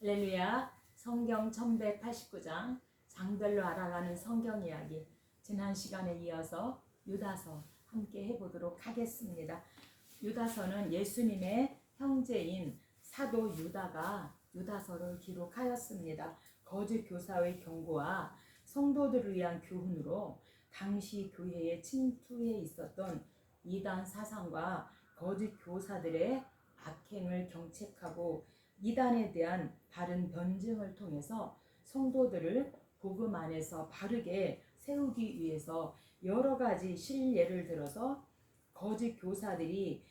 할렐루야. 성경 1189장 장별로 알아가는 성경 이야기. 지난 시간에 이어서 유다서 함께 해보도록 하겠습니다. 유다서는 예수님의 형제인 사도 유다가 유다서를 기록하였습니다. 거짓 교사의 경고와 성도들을 위한 교훈으로 당시 교회에 침투해 있었던 이단 사상과 거짓 교사들의 악행을 경책하고 이단에 대한 바른 변증을 통해서 성도들을 복음 안에서 바르게 세우기 위해서 여러 가지 실예를 들어서 거짓 교사들이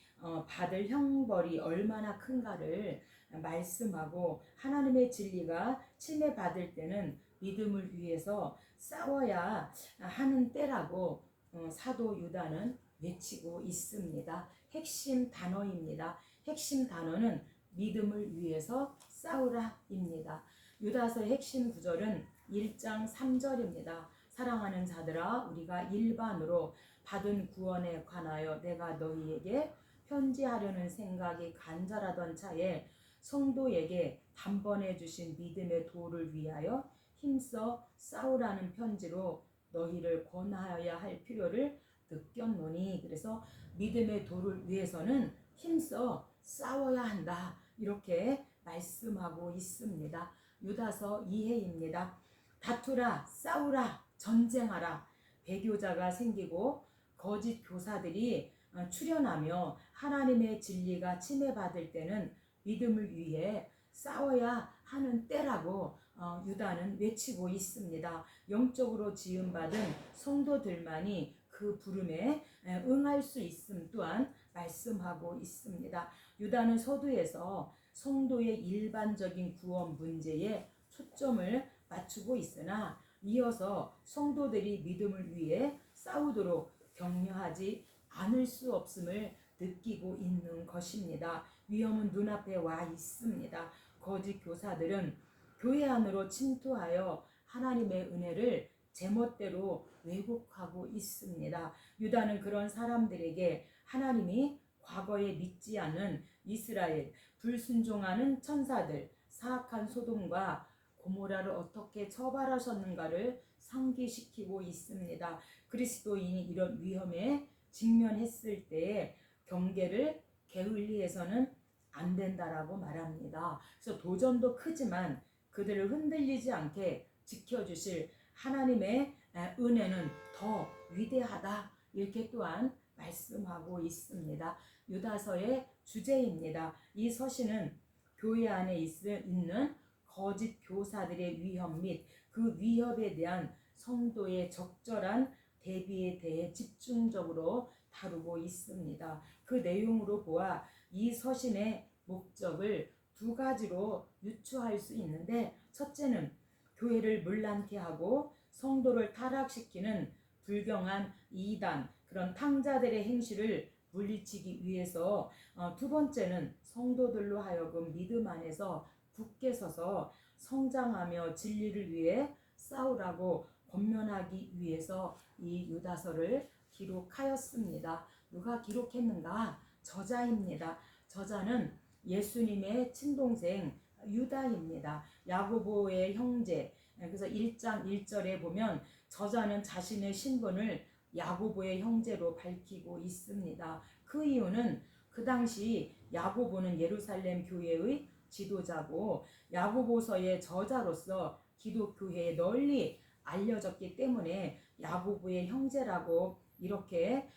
받을 형벌이 얼마나 큰가를 말씀하고, 하나님의 진리가 침해받을 때는 믿음을 위해서 싸워야 하는 때라고 사도 유다는 외치고 있습니다. 핵심 단어입니다. 핵심 단어는 믿음을 위해서 싸우라입니다. 유다서의 핵심 구절은 1장 3절입니다. 사랑하는 자들아, 우리가 일반으로 받은 구원에 관하여 내가 너희에게 편지하려는 생각이 간절하던 차에 성도에게 단번에 주신 믿음의 도를 위하여 힘써 싸우라는 편지로 너희를 권하여야 할 필요를 느꼈노니. 그래서 믿음의 도를 위해서는 힘써 싸워야 한다, 이렇게 말씀하고 있습니다. 유다서 2회입니다. 다투라, 싸우라, 전쟁하라. 배교자가 생기고 거짓 교사들이 출현하며 하나님의 진리가 침해받을 때는 믿음을 위해 싸워야 하는 때라고 유다는 외치고 있습니다. 영적으로 지음받은 성도들만이 그 부름에 응할 수 있음 또한 말씀하고 있습니다. 유다는 서두에서 성도의 일반적인 구원 문제에 초점을 맞추고 있으나 이어서 성도들이 믿음을 위해 싸우도록 격려하지 않을 수 없음을 느끼고 있는 것입니다. 위험은 눈앞에 와 있습니다. 거짓 교사들은 교회 안으로 침투하여 하나님의 은혜를 제멋대로 왜곡하고 있습니다. 유다는 그런 사람들에게 하나님이 과거에 믿지 않는 이스라엘, 불순종하는 천사들, 사악한 소돔과 고모라를 어떻게 처벌하셨는가를 상기시키고 있습니다. 그리스도인이 이런 위험에 직면했을 때에 경계를 게을리해서는 안 된다라고 말합니다. 그래서 도전도 크지만 그들을 흔들리지 않게 지켜주실 하나님의 은혜는 더 위대하다, 이렇게 또한 말씀하고 있습니다. 유다서의 주제입니다. 이 서신은 교회 안에 있는 거짓 교사들의 위험 및 그 위협에 대한 성도의 적절한 대비에 대해 집중적으로 다루고 있습니다. 그 내용으로 보아 이 서신의 목적을 두 가지로 유추할 수 있는데, 첫째는 교회를 물란케 하고 성도를 타락시키는 불경한 이단, 그런 탕자들의 행실을 물리치기 위해서, 두 번째는 성도들로 하여금 믿음 안에서 굳게 서서 성장하며 진리를 위해 싸우라고 권면하기 위해서 이 유다서를 기록하였습니다. 누가 기록했는가? 저자입니다. 저자는 예수님의 친동생 유다입니다. 야고보의 형제. 그래서 1장 1절에 보면 저자는 자신의 신분을 야고보의 형제로 밝히고 있습니다. 그 이유는 그 당시 야고보는 예루살렘 교회의 지도자고 야고보서의 저자로서 기독교회에 널리 알려졌기 때문에 야고보의 형제라고 이렇게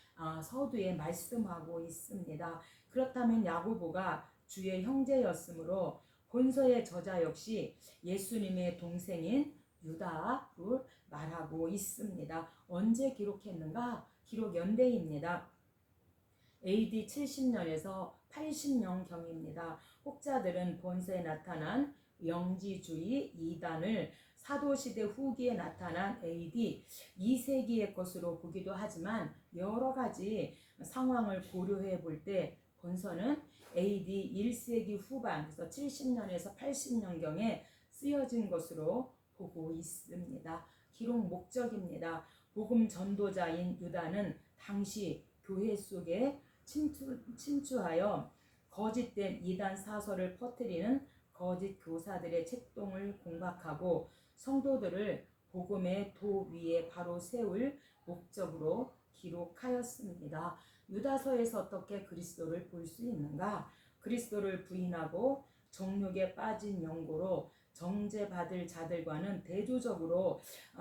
서두에 말씀하고 있습니다. 그렇다면 야고보가 주의 형제였으므로 본서의 저자 역시 예수님의 동생인 유다로 말하고 있습니다. 언제 기록했는가? 기록 연대입니다. AD 70년에서 80년경입니다. 혹자들은 본서에 나타난 영지주의 이단을 사도시대 후기에 나타난 AD 2세기의 것으로 보기도 하지만, 여러 가지 상황을 고려해 볼 때 본서는 AD 1세기 후반, 그래서 70년에서 80년경에 쓰여진 것으로 보고 있습니다. 기록 목적입니다. 복음 전도자인 유다는 당시 교회 속에 침투하여 거짓된 이단 사설을 퍼뜨리는 거짓 교사들의 책동을 공박하고 성도들을 복음의 도 위에 바로 세울 목적으로 기록하였습니다. 유다서에서 어떻게 그리스도를 볼 수 있는가? 그리스도를 부인하고 정욕에 빠진 영고로 정죄받을 자들과는 대조적으로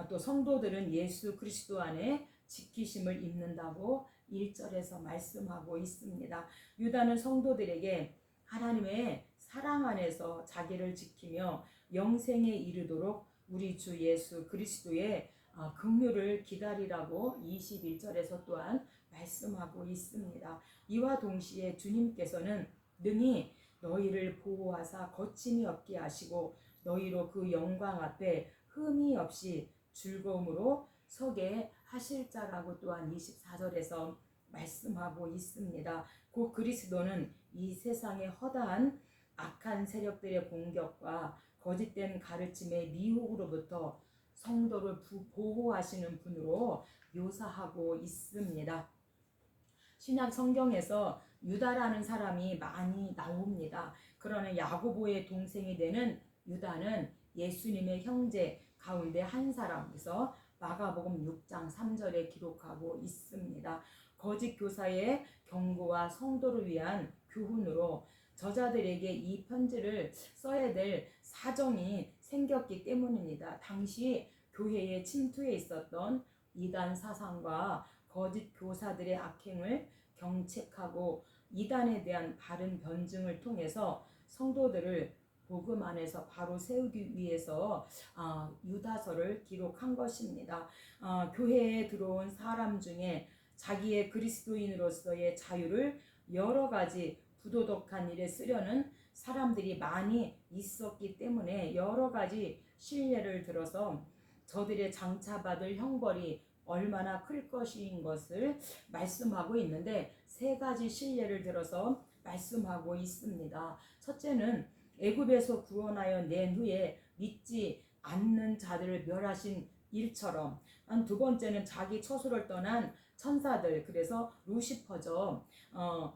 또 성도들은 예수 그리스도 안에 지키심을 입는다고 1절에서 말씀하고 있습니다. 유다는 성도들에게 하나님의 사랑 안에서 자기를 지키며 영생에 이르도록 우리 주 예수 그리스도의 긍휼을 기다리라고 21절에서 또한 말씀하고 있습니다. 이와 동시에 주님께서는 능히 너희를 보호하사 거침이 없게 하시고 너희로 그 영광 앞에 흠이 없이 즐거움으로 서게 하실 자라고 또한 24절에서 말씀하고 있습니다. 그 그리스도는 이 세상의 허다한 악한 세력들의 공격과 거짓된 가르침의 미혹으로부터 성도를 보호하시는 분으로 묘사하고 있습니다. 신약 성경에서 유다라는 사람이 많이 나옵니다. 그러나 야고보의 동생이 되는 유다는 예수님의 형제 가운데 한 사람에서 마가복음 6장 3절에 기록하고 있습니다. 거짓 교사의 경고와 성도를 위한 교훈으로 저자들에게 이 편지를 써야 될 사정이 생겼기 때문입니다. 당시 교회에 침투해 있었던 이단 사상과 거짓 교사들의 악행을 경책하고 이단에 대한 바른 변증을 통해서 성도들을 복음 안에서 바로 세우기 위해서 유다서를 기록한 것입니다. 교회에 들어온 사람 중에 자기의 그리스도인으로서의 자유를 여러 가지 부도덕한 일에 쓰려는 사람들이 많이 있었기 때문에 여러 가지 신뢰를 들어서 저들의 장차받을 형벌이 얼마나 클 것인 것을 말씀하고 있는데 세 가지 신뢰를 들어서 말씀하고 있습니다. 첫째는 애굽에서 구원하여 낸 후에 믿지 않는 자들을 멸하신 일처럼, 두 번째는 자기 처소를 떠난 천사들, 그래서 루시퍼죠.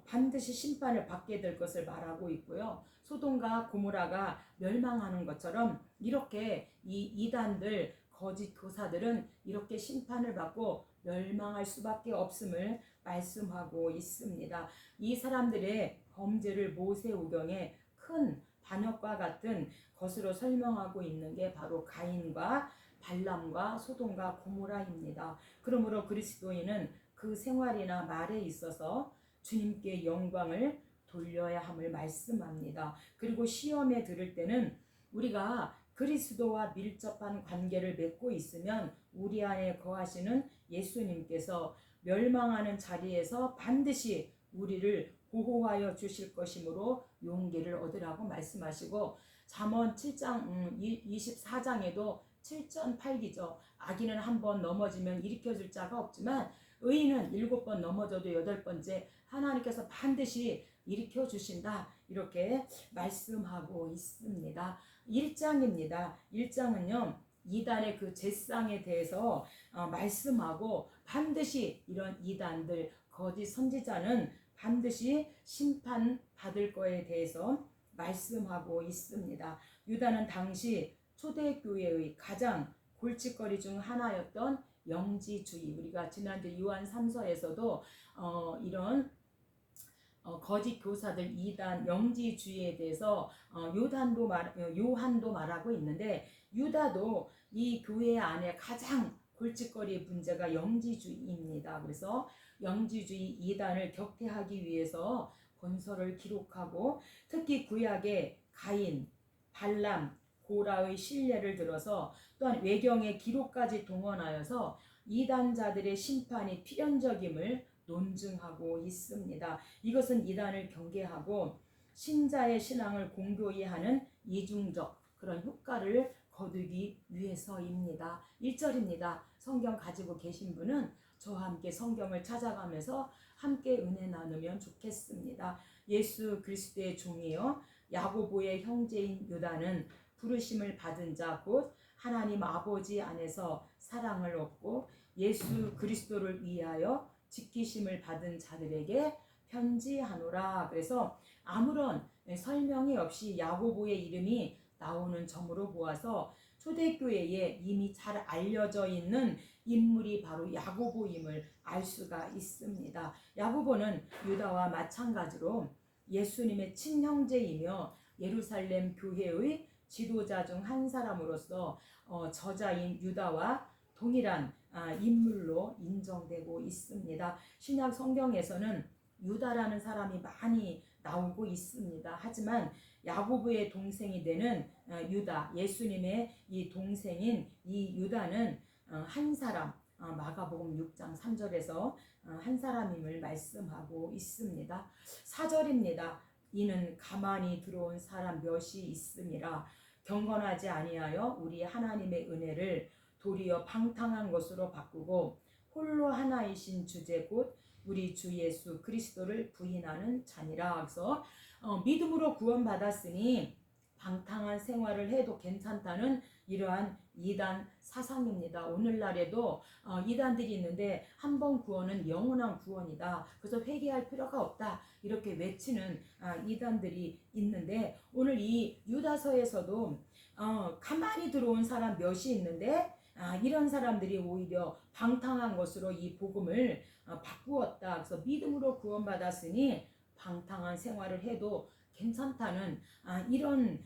반드시 심판을 받게 될 것을 말하고 있고요. 소돔과 고모라가 멸망하는 것처럼 이렇게 이 이단들 거짓 교사들은 이렇게 심판을 받고 멸망할 수밖에 없음을 말씀하고 있습니다. 이 사람들의 범죄를 모세오경에 큰 반역과 같은 것으로 설명하고 있는 게 바로 가인과 발람과 소돔과 고모라입니다. 그러므로 그리스도인은 그 생활이나 말에 있어서 주님께 영광을 돌려야 함을 말씀합니다. 그리고 시험에 들을 때는 우리가 그리스도와 밀접한 관계를 맺고 있으면 우리 안에 거하시는 예수님께서 멸망하는 자리에서 반드시 우리를 보호하여 주실 것이므로 용기를 얻으라고 말씀하시고, 잠언 7장 24장에도 7전 8기죠. 악인은 한 번 넘어지면 일으켜줄 자가 없지만 의인은 7번 넘어져도 8번째 하나님께서 반드시 일으켜 주신다, 이렇게 말씀하고 있습니다. 1장입니다. 1장은요 이단의 그 제상에 대해서 말씀하고 반드시 이런 이단들 거짓 선지자는 반드시 심판받을 거에 대해서 말씀하고 있습니다. 유다는 당시 초대교회의 가장 골칫거리 중 하나였던 영지주의, 우리가 지난주 요한 3서에서도 이런 거짓 교사들 이단 영지주의에 대해서 요한도 말하고 있는데, 유다도 이 교회 안에 가장 골칫거리의 문제가 영지주의입니다. 그래서 영지주의 이단을 격퇴하기 위해서 본서를 기록하고, 특히 구약의 가인, 발람, 고라의 신뢰를 들어서 또한 외경의 기록까지 동원하여서 이단자들의 심판이 필연적임을 논증하고 있습니다. 이것은 이단을 경계하고 신자의 신앙을 공교히 하는 이중적 그런 효과를 거두기 위해서입니다. 1절입니다. 성경 가지고 계신 분은 저와 함께 성경을 찾아가면서 함께 은혜 나누면 좋겠습니다. 예수 그리스도의 종이요 야고보의 형제인 유다는 부르심을 받은 자 곧 하나님 아버지 안에서 사랑을 얻고 예수 그리스도를 위하여 지키심을 받은 자들에게 편지하노라. 그래서 아무런 설명이 없이 야고보의 이름이 나오는 점으로 보아서 초대교회에 이미 잘 알려져 있는 인물이 바로 야고보임을 알 수가 있습니다. 야고보는 유다와 마찬가지로 예수님의 친형제이며 예루살렘 교회의 지도자 중 한 사람으로서 저자인 유다와 동일한 인물로 인정되고 있습니다. 신약 성경에서는 유다라는 사람이 많이 나오고 있습니다. 하지만 야고보의 동생이 되는 유다, 예수님의 이 동생인 이 유다는 한 사람, 마가복음 6장 3절에서 한 사람임을 말씀하고 있습니다. 4절입니다. 이는 가만히 들어온 사람 몇이 있음이라 경건하지 아니하여 우리 하나님의 은혜를 도리어 방탕한 것으로 바꾸고 홀로 하나이신 주제 곧 우리 주 예수 그리스도를 부인하는 자니라. 그래서 믿음으로 구원받았으니 방탕한 생활을 해도 괜찮다는 이러한 이단 사상입니다. 오늘날에도 이단들이 있는데 한 번 구원은 영원한 구원이다. 그래서 회개할 필요가 없다. 이렇게 외치는 이단들이 있는데 오늘 이 유다서에서도 가만히 들어온 사람 몇이 있는데 이런 사람들이 오히려 방탕한 것으로 이 복음을 바꾸었다. 그래서 믿음으로 구원받았으니 방탕한 생활을 해도 괜찮다는 이런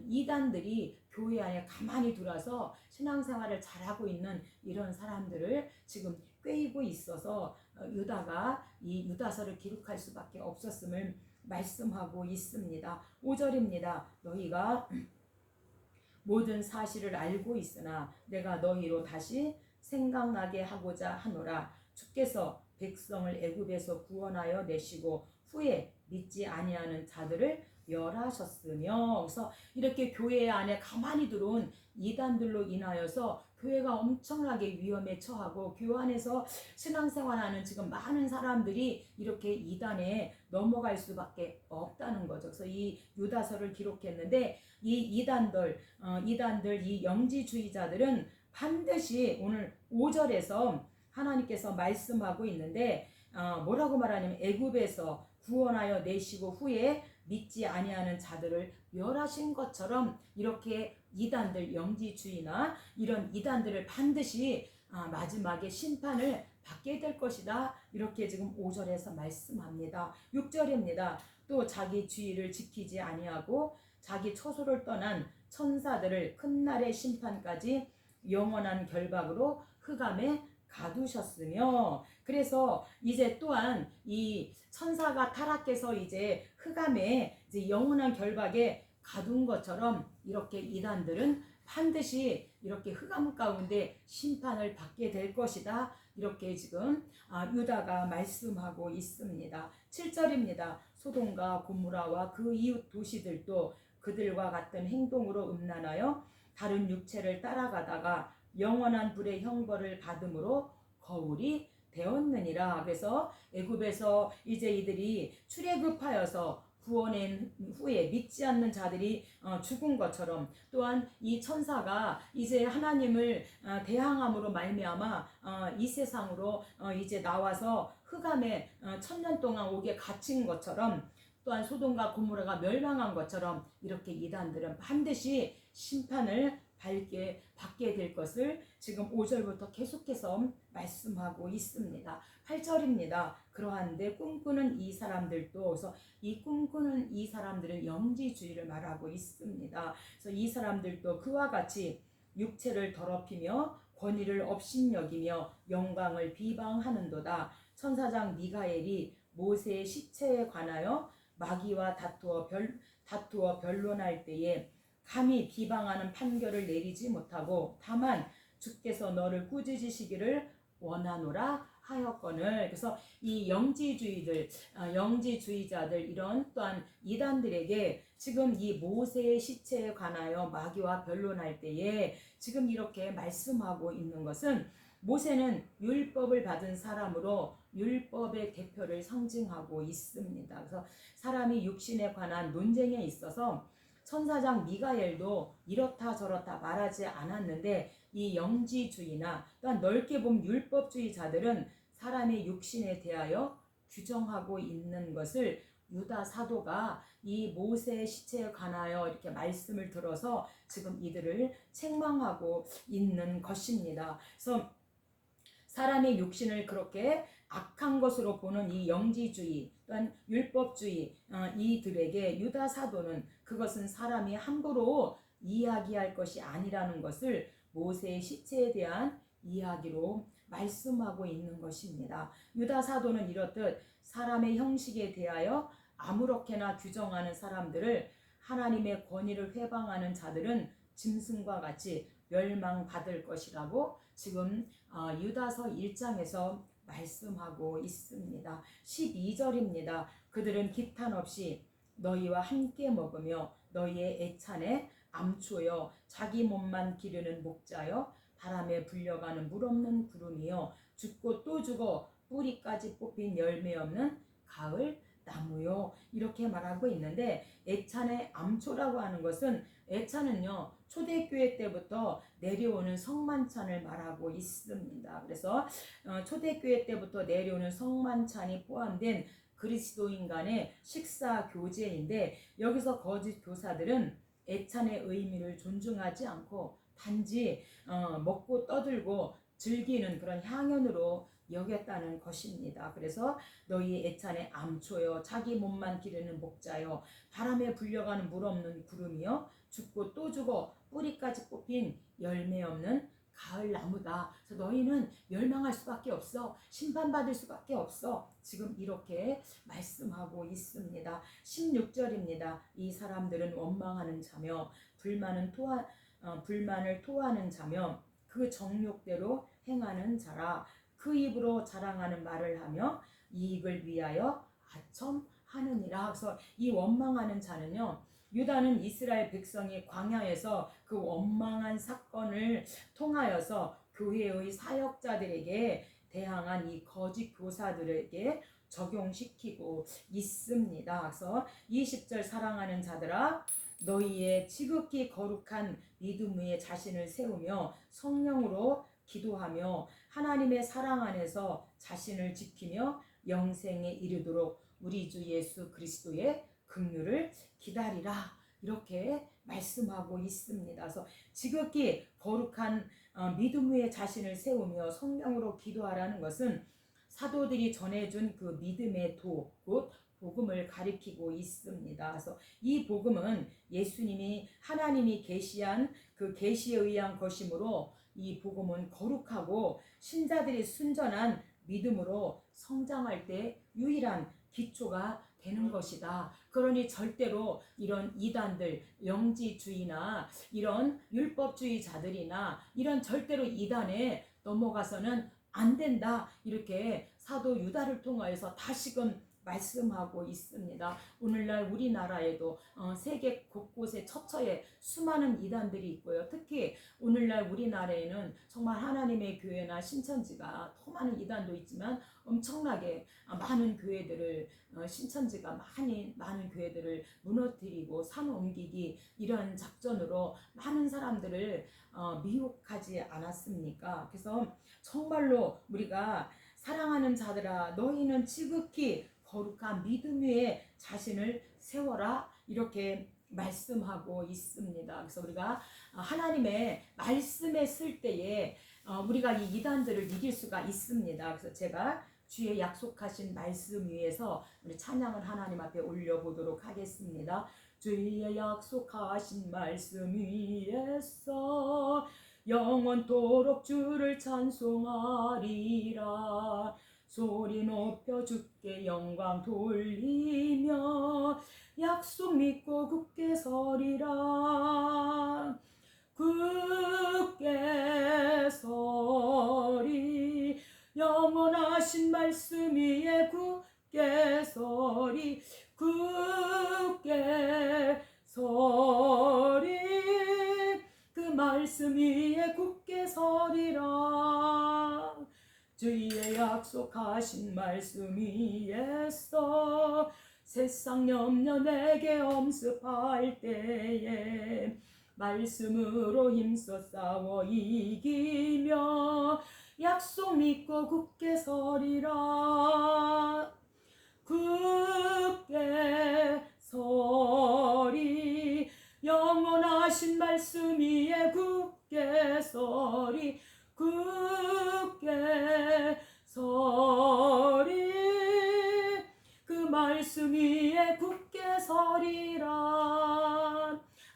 이단들이 교회 안에 가만히 들어와서 신앙생활을 잘하고 있는 이런 사람들을 지금 꾀이고 있어서 유다가 이 유다서를 기록할 수밖에 없었음을 말씀하고 있습니다. 5절입니다. 너희가 모든 사실을 알고 있으나 내가 너희로 다시 생각나게 하고자 하노라. 주께서 백성을 애굽에서 구원하여 내시고 후에 믿지 아니하는 자들을 멸하셨으며. 그래서 이렇게 교회 안에 가만히 들어온 이단들로 인하여서 교회가 엄청나게 위험에 처하고 교회 안에서 신앙생활하는 지금 많은 사람들이 이렇게 이단에 넘어갈 수밖에 없다는 거죠. 그래서 이 유다서를 기록했는데 이 이단들 이 영지주의자들은 반드시 오늘 5절에서 하나님께서 말씀하고 있는데 뭐라고 말하냐면 애굽에서 구원하여 내시고 후에 믿지 아니하는 자들을 멸하신 것처럼 이렇게 이단들 영지주의나 이런 이단들을 반드시 마지막에 심판을 받게 될 것이다. 이렇게 지금 5절에서 말씀합니다. 6절입니다. 또 자기 주의를 지키지 아니하고 자기 처소를 떠난 천사들을 큰 날의 심판까지 영원한 결박으로 흑암에 가두셨으며. 그래서 이제 또한 이 천사가 타락해서 이제 흑암에 이제 영원한 결박에 가둔 것처럼 이렇게 이단들은 반드시 이렇게 흑암 가운데 심판을 받게 될 것이다. 이렇게 지금 유다가 말씀하고 있습니다. 7절입니다. 소돔과 고모라와 그 이웃 도시들도 그들과 같은 행동으로 음란하여 다른 육체를 따라가다가 영원한 불의 형벌을 받음으로 거울이 되었느니라. 그래서 애굽에서 이제 이들이 출애굽하여서 구원한 후에 믿지 않는 자들이 죽은 것처럼 또한 이 천사가 이제 하나님을 대항함으로 말미암아 이 세상으로 이제 나와서 흑암에 천년 동안 오게 갇힌 것처럼 또한 소돔과 고모라가 멸망한 것처럼 이렇게 이단들은 반드시 심판을 받게 될 것을 지금 5절부터 계속해서 말씀하고 있습니다. 8절입니다. 그러한데 꿈꾸는 이 사람들도, 그래서 이 꿈꾸는 이 사람들은 영지주의를 말하고 있습니다. 그래서 이 사람들도 그와 같이 육체를 더럽히며 권위를 업신여기며 영광을 비방하는도다. 천사장 미가엘이 모세의 시체에 관하여 마귀와 다투어 변론할 때에 감히 비방하는 판결을 내리지 못하고 다만 주께서 너를 꾸짖으시기를 원하노라 하였거늘. 그래서 이 영지주의자들 이런 또한 이단들에게 지금 이 모세의 시체에 관하여 마귀와 변론할 때에 지금 이렇게 말씀하고 있는 것은 모세는 율법을 받은 사람으로 율법의 대표를 상징하고 있습니다. 그래서 사람이 육신에 관한 논쟁에 있어서 천사장 미가엘도 이렇다 저렇다 말하지 않았는데 이 영지주의나 또한 넓게 보면 율법주의자들은 사람의 육신에 대하여 규정하고 있는 것을 유다 사도가 이 모세의 시체에 관하여 이렇게 말씀을 들어서 지금 이들을 책망하고 있는 것입니다. 그래서 사람의 육신을 그렇게 악한 것으로 보는 이 영지주의 또한 율법주의 이들에게 유다 사도는 그것은 사람이 함부로 이야기할 것이 아니라는 것을 모세의 시체에 대한 이야기로 말씀하고 있는 것입니다. 유다 사도는 이렇듯 사람의 형식에 대하여 아무렇게나 규정하는 사람들을 하나님의 권위를 회방하는 자들은 짐승과 같이 멸망받을 것이라고 지금 유다서 1장에서 말씀하고 있습니다. 12절입니다. 그들은 기탄 없이 너희와 함께 먹으며 너희의 애찬에 암초여 자기 몸만 기르는 목자여 바람에 불려가는 물 없는 구름이여 죽고 또 죽어 뿌리까지 뽑힌 열매 없는 가을 나무요. 이렇게 말하고 있는데 애찬의 암초라고 하는 것은 애찬은요 초대교회 때부터 내려오는 성만찬을 말하고 있습니다. 그래서 초대교회 때부터 내려오는 성만찬이 포함된 그리스도인 간의 식사 교제인데 여기서 거짓 교사들은 애찬의 의미를 존중하지 않고 단지 먹고 떠들고 즐기는 그런 향연으로 여겼다는 것입니다. 그래서 너희 애찬의 암초여 자기 몸만 기르는 목자여 바람에 불려가는 물 없는 구름이여 죽고 또 죽어 뿌리까지 뽑힌 열매 없는 가을 나무다. 그래서 너희는 멸망할 수밖에 없어. 심판받을 수밖에 없어. 지금 이렇게 말씀하고 있습니다. 16절입니다. 이 사람들은 원망하는 자며 불만을 토하는 자며 그 정욕대로 행하는 자라. 그 입으로 자랑하는 말을 하며 이익을 위하여 아첨하느니라. 그래서 이 원망하는 자는요 유다는 이스라엘 백성이 광야에서 그 원망한 사건을 통하여서 교회의 사역자들에게 대항한 이 거짓 교사들에게 적용시키고 있습니다. 그래서 20절 사랑하는 자들아 너희의 지극히 거룩한 믿음 위에 자신을 세우며 성령으로 기도하며 하나님의 사랑 안에서 자신을 지키며 영생에 이르도록 우리 주 예수 그리스도의 긍휼을 기다리라. 이렇게 말씀하고 있습니다. 그래서 지극히 거룩한 믿음 위에 자신을 세우며 성령으로 기도하라는 것은 사도들이 전해준 그 믿음의 도, 곧 복음을 가리키고 있습니다. 그래서 이 복음은 예수님이 하나님이 계시한 그 계시에 의한 것이므로 이 복음은 거룩하고 신자들이 순전한 믿음으로 성장할 때 유일한 기초가 되는 것이다. 그러니 절대로 이런 이단들, 영지주의나 이런 율법주의자들이나 이런 절대로 이단에 넘어가서는 안 된다. 이렇게 사도 유다를 통하여서 다시금 말씀하고 있습니다. 오늘날 우리나라에도 세계 곳곳에 처처에 수많은 이단들이 있고요. 특히 오늘날 우리나라에는 정말 하나님의 교회나 신천지가 더 많은 이단도 있지만 엄청나게 많은 교회들을 신천지가 많은 교회들을 무너뜨리고 산 옮기기 이런 작전으로 많은 사람들을 미혹하지 않았습니까? 그래서 정말로 우리가 사랑하는 자들아 너희는 지극히 거룩한 믿음 위에 자신을 세워라 이렇게 말씀하고 있습니다. 그래서 우리가 하나님의 말씀에 쓸 때에 우리가 이 이단들을 이길 수가 있습니다. 그래서 제가 주의 약속하신 말씀 위에서 우리 찬양을 하나님 앞에 올려보도록 하겠습니다. 주의 약속하신 말씀 위에서 영원토록 주를 찬송하리라. 소리 높여 주께 영광 돌리며 약속 믿고 굳게 서리라. 굳게 서리 영원하신 말씀 위에 굳게 서리 굳게 서리 그 말씀 위에 굳게 서리라. 주의 약속하신 말씀 위에서 세상 염려 내게 엄습할 때에 말씀으로 힘써 싸워 이기며 약속 믿고 굳게 서리라. 굳게 서리. 영원하신 말씀 위에 굳게 서리. 굳게 서리. 그 말씀 위에 굳게 서리라.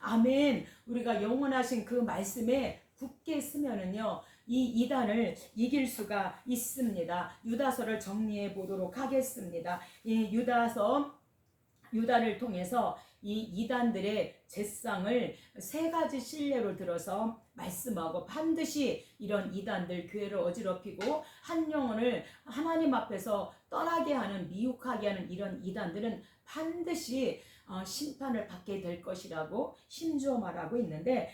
아멘. 우리가 영원하신 그 말씀에 굳게 쓰면은요, 이 이단을 이길 수가 있습니다. 유다서를 정리해 보도록 하겠습니다. 이 유다를 통해서 이 이단들의 제상을 세 가지 실례로 들어서 말씀하고, 반드시 이런 이단들, 교회를 어지럽히고 한 영혼을 하나님 앞에서 떠나게 하는, 미혹하게 하는 이런 이단들은 반드시 심판을 받게 될 것이라고 심주어 말하고 있는데,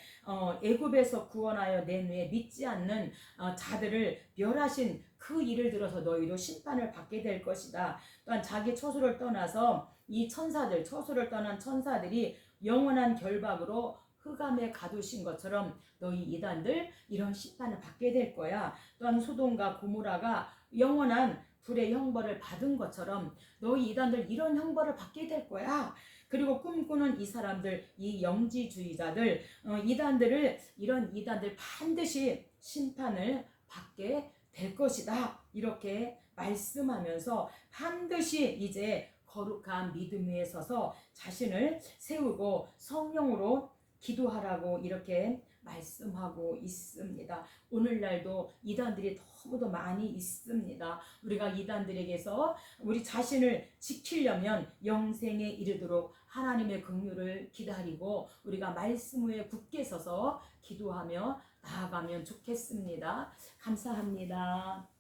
애굽에서 구원하여 낸 후에 믿지 않는 자들을 멸하신 그 일을 들어서 너희도 심판을 받게 될 것이다. 또한 자기 처소를 떠나서 이 천사들, 처소를 떠난 천사들이 영원한 결박으로 흑암에 가두신 것처럼 너희 이단들 이런 심판을 받게 될 거야. 또한 소돔과 고모라가 영원한 불의 형벌을 받은 것처럼 너희 이단들 이런 형벌을 받게 될 거야. 그리고 꿈꾸는 이 사람들, 이 영지주의자들, 이런 이단들 반드시 심판을 받게 될 것이다. 이렇게 말씀하면서 반드시 이제 거룩한 믿음 위에 서서 자신을 세우고 성령으로 기도하라고 이렇게 말씀하고 있습니다. 오늘날도 이단들이 너무도 많이 있습니다. 우리가 이단들에게서 우리 자신을 지키려면 영생에 이르도록 하나님의 긍휼을 기다리고 우리가 말씀 위에 굳게 서서 기도하며 나아가면 좋겠습니다. 감사합니다.